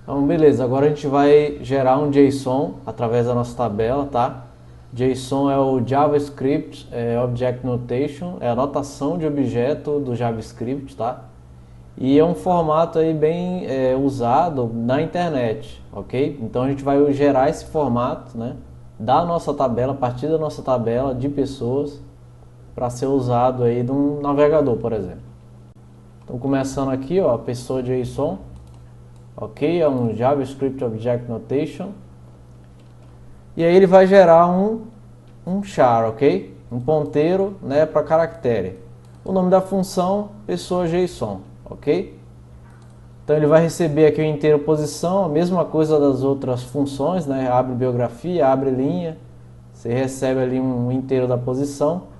Então, beleza, agora a gente vai gerar um JSON através da nossa tabela, tá? JSON é o JavaScript Object Notation, é a notação de objeto do JavaScript, tá? E é um formato aí bem usado na internet, ok? Então a gente vai gerar esse formato, né, da nossa tabela, a partir da nossa tabela de pessoas, para ser usado aí num navegador, por exemplo. Então começando aqui, ó, a pessoa JSON, ok? É um JavaScript Object Notation. E aí ele vai gerar um char, ok? Um ponteiro, né, para caractere. O nome da função, pessoa JSON, ok? Então ele vai receber aqui o inteiro posição, a mesma coisa das outras funções, né? Abre biografia, abre linha, você recebe ali um inteiro da posição.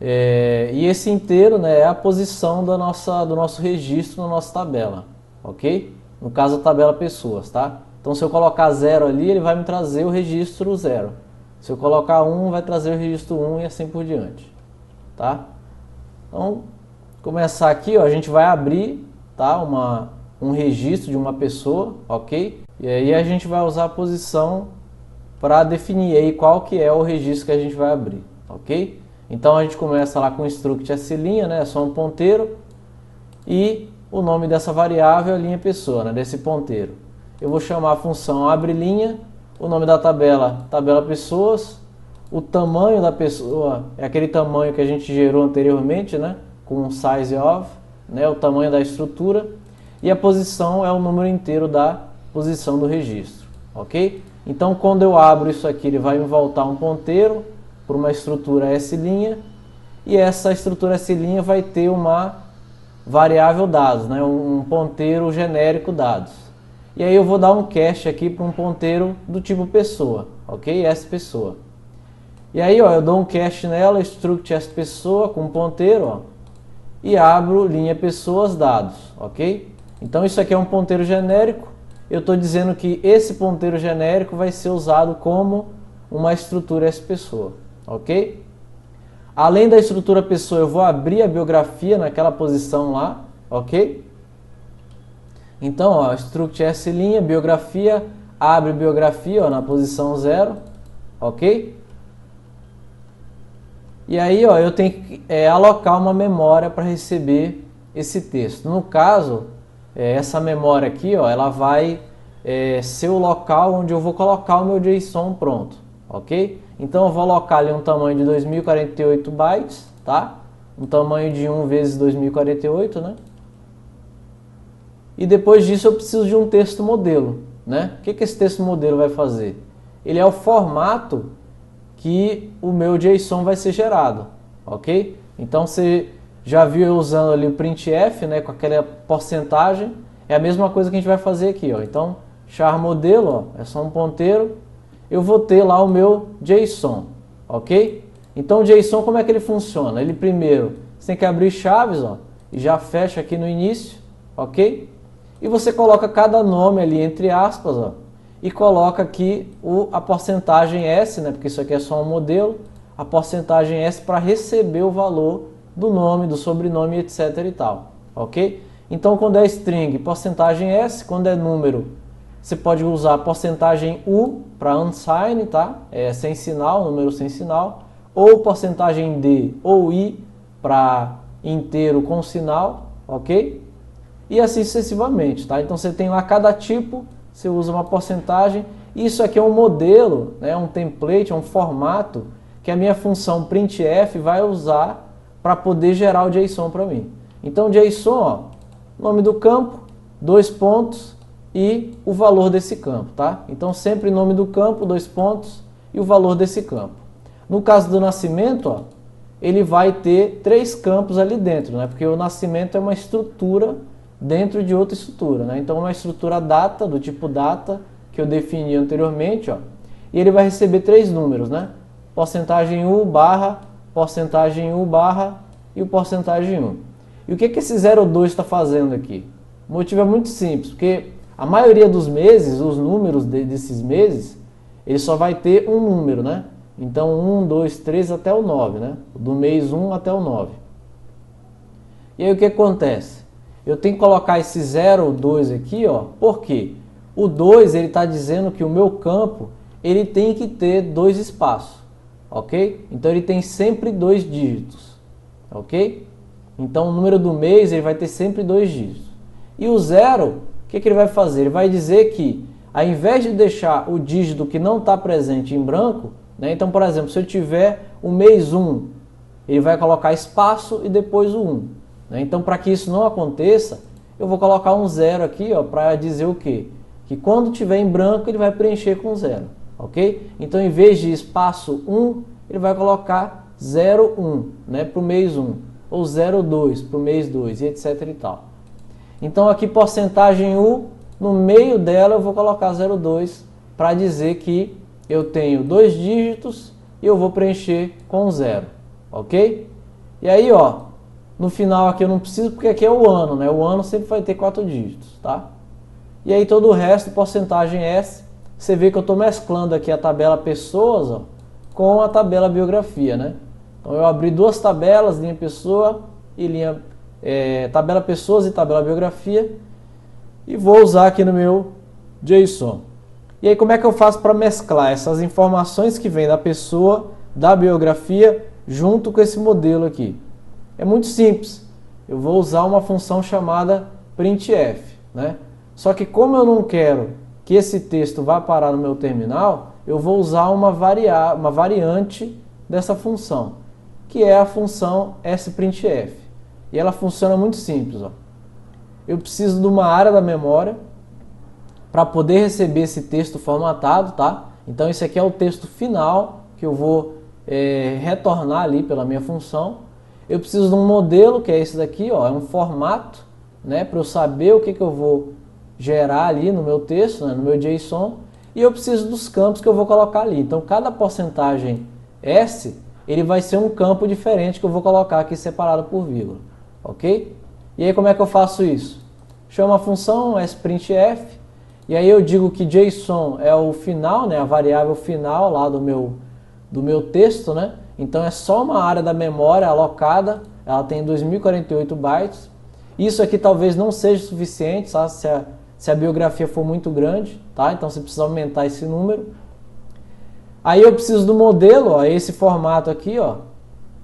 E esse inteiro, né, é a posição do nosso registro na nossa tabela, ok? No caso, a tabela pessoas, tá? Então, se eu colocar 0 ali, ele vai me trazer o registro 0. Se eu colocar 1, vai trazer o registro 1 e assim por diante, tá? Então, começar aqui, ó, a gente vai abrir, tá, um registro de uma pessoa, ok? E aí a gente vai usar a posição para definir aí qual que é o registro que a gente vai abrir, ok? Então a gente começa lá com o struct sLinha, né, é só um ponteiro, e o nome dessa variável é linha pessoa, né, desse ponteiro. Eu vou chamar a função abreLinha, o nome da tabela, tabela pessoas, o tamanho da pessoa é aquele tamanho que a gente gerou anteriormente, né, com size of, né, o tamanho da estrutura, e a posição é o número inteiro da posição do registro, ok? Então quando eu abro isso aqui, ele vai me voltar um ponteiro por uma estrutura sLinha, e essa estrutura sLinha vai ter uma variável dados, né, um ponteiro genérico dados. E aí eu vou dar um cache aqui para um ponteiro do tipo pessoa, ok? Pessoa. E aí, ó, eu dou um cache nela, struct pessoa com ponteiro, ó, e abro linha pessoas dados, ok? Então isso aqui é um ponteiro genérico. Eu estou dizendo que esse ponteiro genérico vai ser usado como uma estrutura pessoa, ok? Além da estrutura pessoa, eu vou abrir a biografia naquela posição lá, ok? Então, ó, struct sLinha, biografia, abre biografia, ó, na posição 0, ok? E aí, ó, eu tenho que alocar uma memória para receber esse texto. No caso, essa memória aqui, ó, ela vai ser o local onde eu vou colocar o meu JSON pronto, ok? Então eu vou alocar ali um tamanho de 2048 bytes, tá? Um tamanho de 1 vezes 2048, né? E depois disso eu preciso de um texto modelo, né? O que esse texto modelo vai fazer? Ele é o formato que o meu JSON vai ser gerado, ok? Então você já viu eu usando ali o printf, né, com aquela porcentagem, é a mesma coisa que a gente vai fazer aqui, ó. Então, char modelo, ó, é só um ponteiro, eu vou ter lá o meu JSON, ok? Então o JSON, como é que ele funciona? Ele primeiro, você tem que abrir chaves, ó, e já fecha aqui no início, ok? E você coloca cada nome ali entre aspas, ó, e coloca aqui a porcentagem S, né, porque isso aqui é só um modelo, a porcentagem S para receber o valor do nome, do sobrenome, etc e tal, ok? Então quando é string, porcentagem S, quando é número, você pode usar porcentagem U para unsigned, tá? Sem sinal, número sem sinal, ou porcentagem D ou I para inteiro com sinal, ok? E assim sucessivamente, tá? Então você tem lá cada tipo, você usa uma porcentagem. Isso aqui é um modelo, né, um template, é um formato que a minha função printf vai usar para poder gerar o JSON para mim. Então o JSON, ó, nome do campo, 2 pontos e o valor desse campo, tá? Então sempre nome do campo, 2 pontos e o valor desse campo. No caso do nascimento, ó, ele vai ter 3 campos ali dentro, né? Porque o nascimento é uma estrutura dentro de outra estrutura, né? Então uma estrutura data, do tipo data, que eu defini anteriormente, ó, e ele vai receber 3 números, né? Porcentagem U barra, porcentagem U barra e o porcentagem 1. E o que esse 02 está fazendo aqui? O motivo é muito simples, porque a maioria dos meses, os números desses meses, ele só vai ter um número, né? Então 1, 2, 3 até o 9, né? Do mês 1 até o 9. E aí o que acontece? eu tenho que colocar esse 0, 2 aqui, ó. Por quê? O 2, ele está dizendo que o meu campo, ele tem que ter 2 espaços, ok? Então, ele tem sempre 2 dígitos, ok? Então, o número do mês, ele vai ter sempre 2 dígitos. E o 0, o que ele vai fazer? Ele vai dizer que, ao invés de deixar o dígito que não está presente em branco, né? Então, por exemplo, se eu tiver o mês 1, ele vai colocar espaço e depois o 1. Né? Então, para que isso não aconteça, eu vou colocar um 0 aqui, para dizer o quê? Que quando tiver em branco, ele vai preencher com 0. Ok? Então, em vez de espaço 1, ele vai colocar 0,1, né, para o mês 1. Ou 0,2 para o mês 2, e etc e tal. Então, aqui, porcentagem U, no meio dela eu vou colocar 0,2 para dizer que eu tenho 2 dígitos e eu vou preencher com 0. Ok? E aí, ó, no final aqui eu não preciso porque aqui é o ano, né? O ano sempre vai ter 4 dígitos, tá? E aí todo o resto, porcentagem S, você vê que eu estou mesclando aqui a tabela pessoas, ó, com a tabela biografia, né? Então eu abri 2 tabelas, linha pessoa e linha tabela pessoas e tabela biografia, e vou usar aqui no meu JSON. E aí como é que eu faço para mesclar essas informações que vêm da pessoa, da biografia, junto com esse modelo aqui? É muito simples. Eu vou usar uma função chamada printf, né? Só que como eu não quero que esse texto vá parar no meu terminal, eu vou usar uma variante dessa função, que é a função sprintf. E ela funciona muito simples, ó. Eu preciso de uma área da memória para poder receber esse texto formatado, tá? Então esse aqui é o texto final que eu vou retornar ali pela minha função. Eu preciso de um modelo, que é esse daqui, ó, é um formato, né, para eu saber o que eu vou gerar ali no meu texto, né, no meu JSON, e eu preciso dos campos que eu vou colocar ali. Então cada porcentagem S, ele vai ser um campo diferente que eu vou colocar aqui separado por vírgula, ok? E aí como é que eu faço isso? Chamo a função sprintf, e aí eu digo que JSON é o final, né, a variável final lá do meu texto, né? Então é só uma área da memória alocada, ela tem 2048 bytes. Isso aqui talvez não seja suficiente, tá? Se a biografia for muito grande, tá? Então você precisa aumentar esse número. Aí eu preciso do modelo, ó, esse formato aqui, ó,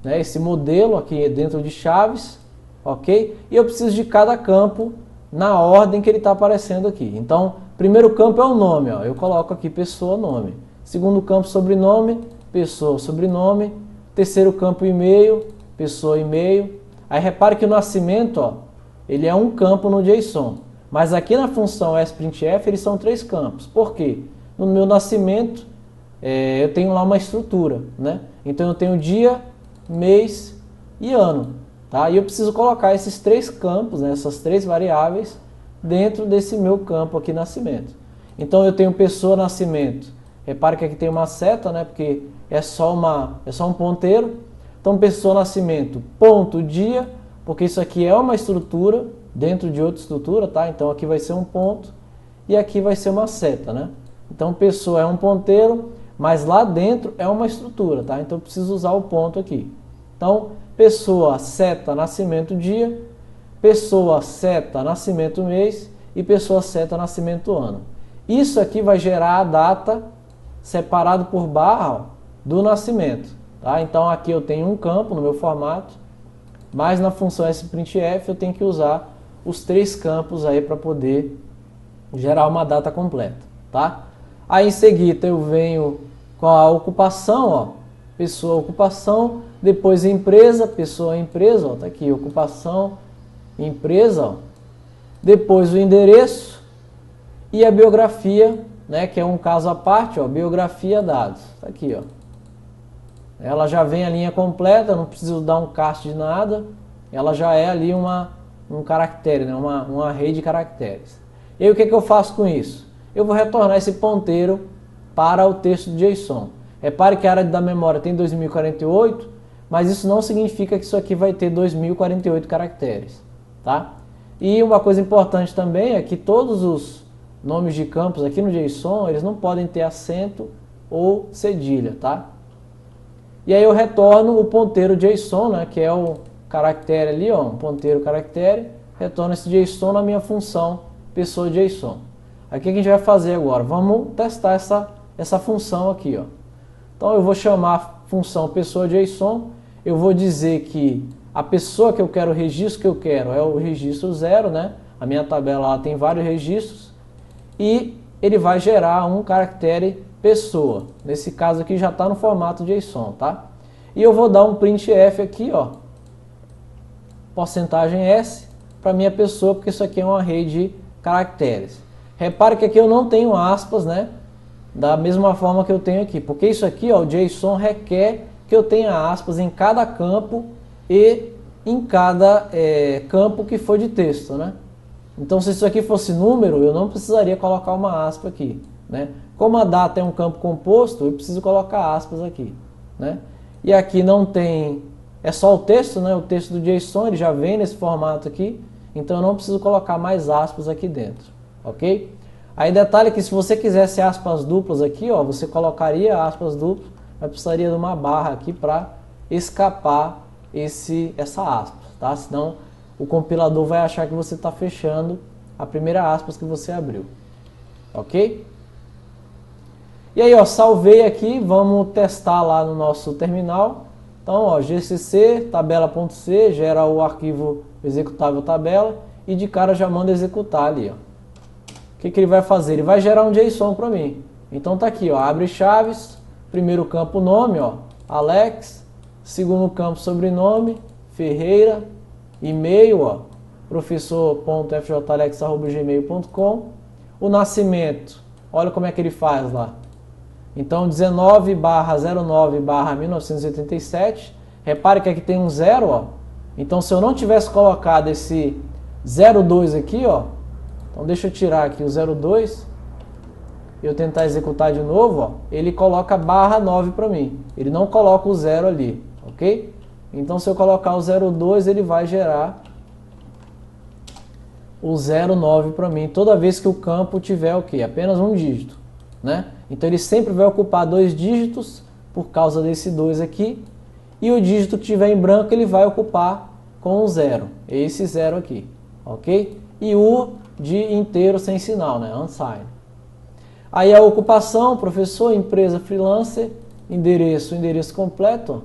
né? Esse modelo aqui dentro de chaves, ok? E eu preciso de cada campo na ordem que ele está aparecendo aqui. Então, primeiro campo é o nome, ó, eu coloco aqui pessoa, nome. Segundo campo, sobrenome, pessoa, sobrenome. Terceiro campo, e-mail, pessoa, e-mail. Aí repare que o nascimento, ó, ele é um campo no JSON. Mas aqui na função sprintf eles são 3 campos. Por quê? No meu nascimento eu tenho lá uma estrutura, né? Então eu tenho dia, mês e ano, tá? E eu preciso colocar esses 3 campos, né, essas 3 variáveis dentro desse meu campo aqui, nascimento. Então eu tenho pessoa, nascimento. Repare que aqui tem uma seta, né? Porque é só um ponteiro. Então pessoa, nascimento, ponto, dia, porque isso aqui é uma estrutura dentro de outra estrutura, tá? Então aqui vai ser um ponto e aqui vai ser uma seta, né? Então pessoa é um ponteiro, mas lá dentro é uma estrutura, tá? Então eu preciso usar o ponto aqui. Então pessoa, seta, nascimento, dia, pessoa, seta, nascimento, mês e pessoa, seta, nascimento, ano. Isso aqui vai gerar a data separado por barra, ó, do nascimento, tá? Então aqui eu tenho um campo no meu formato, mas na função sprintf eu tenho que usar os 3 campos aí para poder gerar uma data completa, tá? Aí em seguida eu venho com a ocupação, ó, pessoa, ocupação, depois empresa, pessoa, empresa, ó, tá aqui, ocupação, empresa, ó. Depois o endereço e a biografia, né, que é um caso à parte, ó, biografia, dados, tá aqui, ó. Ela já vem a linha completa, não preciso dar um cast de nada, ela já é ali um caractere, né, uma array de caracteres. E aí o que eu faço com isso? Eu vou retornar esse ponteiro para o texto de JSON. Repare que a área da memória tem 2048, mas isso não significa que isso aqui vai ter 2048 caracteres, tá? E uma coisa importante também é que todos os nomes de campos aqui no JSON, eles não podem ter acento ou cedilha, tá? E aí eu retorno o ponteiro JSON, né, que é o caractere ali, ó, um ponteiro caractere, retorna esse JSON na minha função pessoa JSON. Aí o que a gente vai fazer agora? Vamos testar essa função aqui, ó. Então eu vou chamar a função pessoa JSON, eu vou dizer que a pessoa que eu quero, o registro que eu quero é o registro 0, né? A minha tabela lá tem vários registros e ele vai gerar um caractere pessoa. Nesse caso aqui já está no formato JSON, tá? E eu vou dar um printf aqui, ó, porcentagem %S para minha pessoa, porque isso aqui é um array de caracteres. Repare que aqui eu não tenho aspas, né? Da mesma forma que eu tenho aqui, porque isso aqui, ó, o JSON requer que eu tenha aspas em cada campo e em cada campo que for de texto, né? Então, se isso aqui fosse número, eu não precisaria colocar uma aspa aqui, né? Como a data é um campo composto, eu preciso colocar aspas aqui, né? E aqui não tem, é só o texto, né? O texto do JSON, ele já vem nesse formato aqui, então eu não preciso colocar mais aspas aqui dentro, ok? Aí detalhe que se você quisesse aspas duplas aqui, ó, você colocaria aspas duplas, mas precisaria de uma barra aqui para escapar essa aspas, tá? Senão o compilador vai achar que você está fechando a primeira aspas que você abriu, ok? E aí, ó, salvei aqui, vamos testar lá no nosso terminal. Então, ó, gcc tabela.c gera o arquivo executável tabela e de cara já manda executar ali, ó. O que ele vai fazer? Ele vai gerar um JSON para mim. Então tá aqui, ó, abre chaves, primeiro campo nome, ó, Alex, segundo campo sobrenome, Ferreira, e-mail, ó, professor.fjalex@gmail.com, o nascimento, olha como é que ele faz lá. Então 19/09/1987, repare que aqui tem um 0, ó. Então se eu não tivesse colocado esse 02 aqui, ó, então deixa eu tirar aqui o 02 e eu tentar executar de novo, ó, ele coloca /9 para mim. Ele não coloca o 0 ali, ok? Então se eu colocar o 02, ele vai gerar o 09 para mim, toda vez que o campo tiver o quê? Apenas um dígito, né? Então ele sempre vai ocupar 2 dígitos por causa desse 2 aqui, e o dígito que tiver em branco ele vai ocupar com o 0, esse 0 aqui, ok? E o de inteiro sem sinal, né? Unsigned. Aí a ocupação, professor, empresa, freelancer, endereço completo,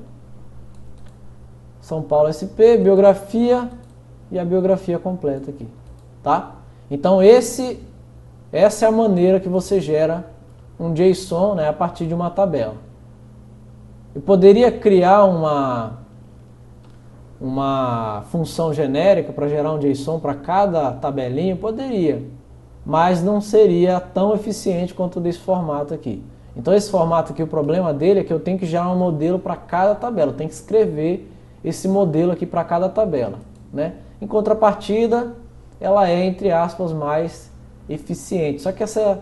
São Paulo SP, biografia e a biografia completa aqui, tá? Então essa é a maneira que você gera um JSON, né, a partir de uma tabela. Eu poderia criar uma função genérica para gerar um JSON para cada tabelinha? Poderia, mas não seria tão eficiente quanto desse formato aqui. Então esse formato aqui, o problema dele é que eu tenho que gerar um modelo para cada tabela, eu tenho que escrever esse modelo aqui para cada tabela, né? Em contrapartida, ela é, entre aspas, mais eficiente. Só que essa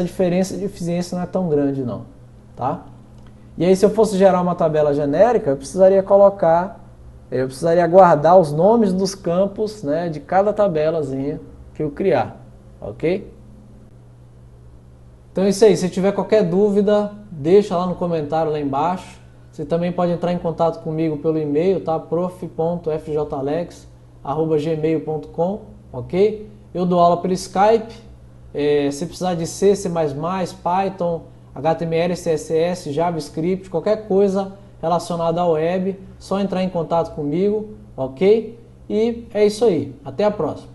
diferença de eficiência não é tão grande não, tá? E aí se eu fosse gerar uma tabela genérica, eu precisaria guardar os nomes dos campos, né, de cada tabelazinha que eu criar, ok? Então é isso aí, se tiver qualquer dúvida, deixa lá no comentário lá embaixo. Você também pode entrar em contato comigo pelo e-mail, tá? prof.fjalex@gmail.com, ok? Eu dou aula pelo Skype. Se precisar de C, C++, Python, HTML, CSS, JavaScript, qualquer coisa relacionada à web, só entrar em contato comigo, ok? E é isso aí. Até a próxima.